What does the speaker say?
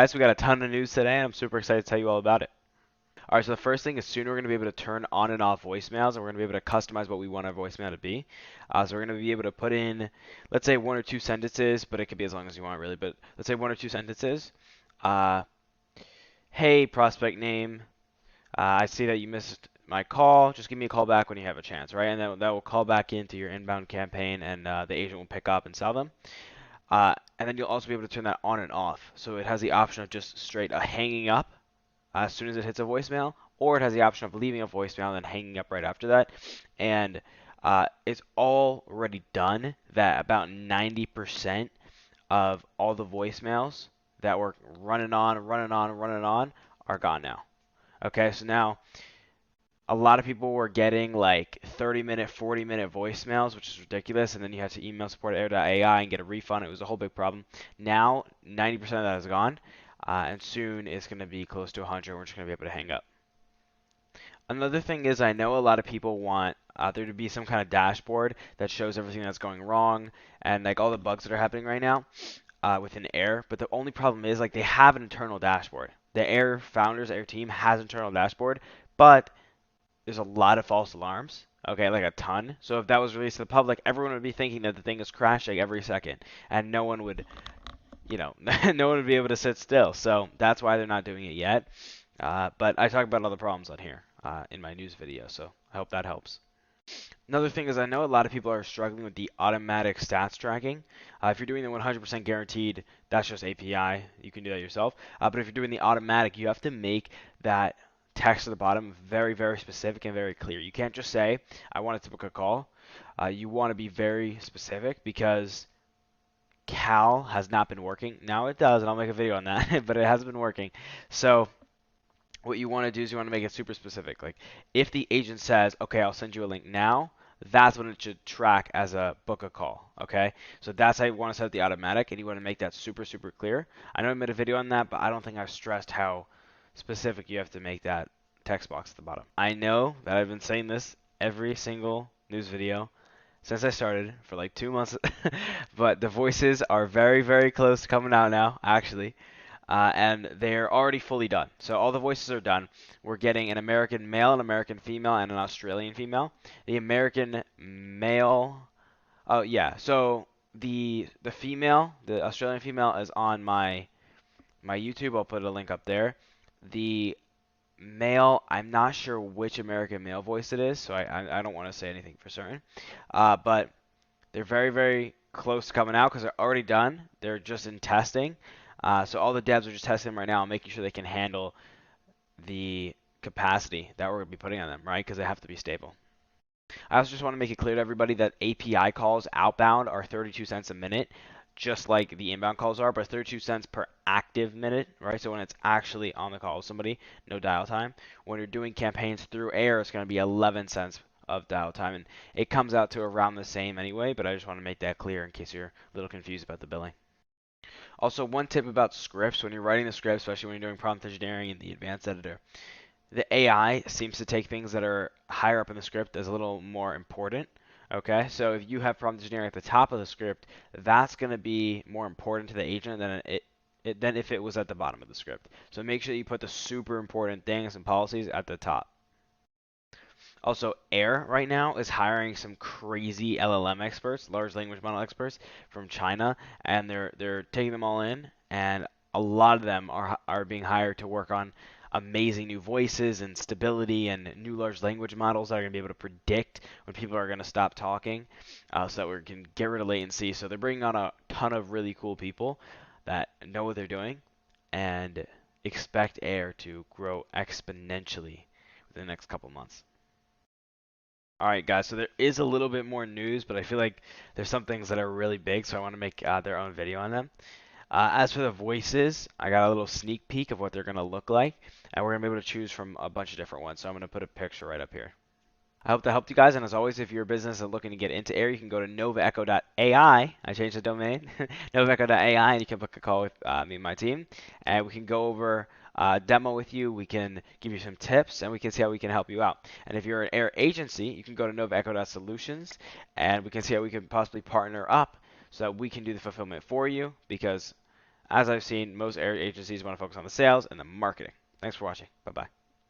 Guys, we got a ton of news today, and I'm super excited to tell you all about it. All right, so the first thing is soon we're going to be able to turn on and off voicemails, and we're going to be able to customize what we want our voicemail to be. So we're going to be able to put in, let's say, one or two sentences, but it could be as long as you want, really. But let's say one or two sentences. Uh, hey, prospect name, I see that you missed my call. Just give me a call back when you have a chance, right? And that will call back into your inbound campaign, and the agent will pick up and sell them. And then you'll also be able to turn that on and off. So it has the option of just straight hanging up as soon as it hits a voicemail, or it has the option of leaving a voicemail and then hanging up right after that. And it's already done that about 90% of all the voicemails that were running on, running on, running on are gone now. Okay, so now a lot of people were getting like 30-minute, 40-minute voicemails, which is ridiculous, and then you had to email support at air.ai and get a refund. It was a whole big problem. Now, 90% of that is gone, and soon it's going to be close to 100. We're just going to be able to hang up. Another thing is I know a lot of people want there to be some kind of dashboard that shows everything that's going wrong and like all the bugs that are happening right now within Air, but the only problem is like they have an internal dashboard. The Air founders, Air team has an internal dashboard, but there's a lot of false alarms. Okay, like a ton. So if that was released to the public, everyone would be thinking that the thing is crashing every second, and no one would, no one would be able to sit still. So that's why they're not doing it yet. But I talk about all the problems on here in my news video, so I hope that helps. Another thing is I know a lot of people are struggling with the automatic stats tracking. If you're doing the 100% guaranteed, that's just API. You can do that yourself. But if you're doing the automatic, you have to make that text at the bottom very, very specific and very clear. You can't just say, I want to book a call. You want to be very specific because Cal has not been working. Now it does, and I'll make a video on that, but it hasn't been working. So what you want to do is you want to make it super specific. Like if the agent says, okay, I'll send you a link now, that's when it should track as a book a call. Okay, so that's how you want to set up the automatic, and you want to make that super, super clear. I know I made a video on that, but I don't think I've stressed how specific you have to make that text box at the bottom. I know that I've been saying this every single news video since I started for like 2 months, but the voices are very, very close to coming out now, actually. And they're already fully done. So all the voices are done. We're getting an American male, an American female, and an Australian female. The American male, oh yeah. So the female, the Australian female, is on my YouTube. I'll put a link up there. The male, I'm not sure which American male voice it is, so I don't want to say anything for certain. But they're very, very close to coming out because they're already done. They're just in testing. So all the devs are just testing them right now and making sure they can handle the capacity that we're going to be putting on them, right? Because they have to be stable. I also just want to make it clear to everybody that API calls outbound are 32 cents a minute, just like the inbound calls are, but 32 cents per active minute, right? So when it's actually on the call with somebody, no dial time. When you're doing campaigns through Air, it's going to be 11 cents of dial time, and it comes out to around the same anyway, but I just want to make that clear in case you're a little confused about the billing. Also, one tip about scripts, when you're writing the script, especially when you're doing prompt engineering in the advanced editor, the AI seems to take things that are higher up in the script as a little more important. Okay, so if you have prompt engineering at the top of the script, that's going to be more important to the agent than if it was at the bottom of the script. So make sure that you put the super important things and policies at the top. Also, Air right now is hiring some crazy LLM experts, large language model experts from China, and they're taking them all in, and a lot of them are being hired to work on amazing new voices and stability and new large language models that are going to be able to predict when people are going to stop talking, so that we can get rid of latency. So they're bringing on a ton of really cool people that know what they're doing, and expect Air to grow exponentially within the next couple months. All right, guys. So there is a little bit more news, but I feel like there's some things that are really big, so I want to make their own video on them. As for the voices, I got a little sneak peek of what they're going to look like, and we're going to be able to choose from a bunch of different ones. So I'm going to put a picture right up here. I hope that helped you guys, and as always, if your business is looking to get into air, you can go to novaecho.ai. I changed the domain, novaecho.ai, and you can book a call with me and my team, and we can go over demo with you. We can give you some tips, and we can see how we can help you out. And if you're an air agency, you can go to novaecho.solutions, and we can see how we can possibly partner up so that we can do the fulfillment for you, because As I've seen, most agencies want to focus on the sales and the marketing. Thanks for watching. Bye bye.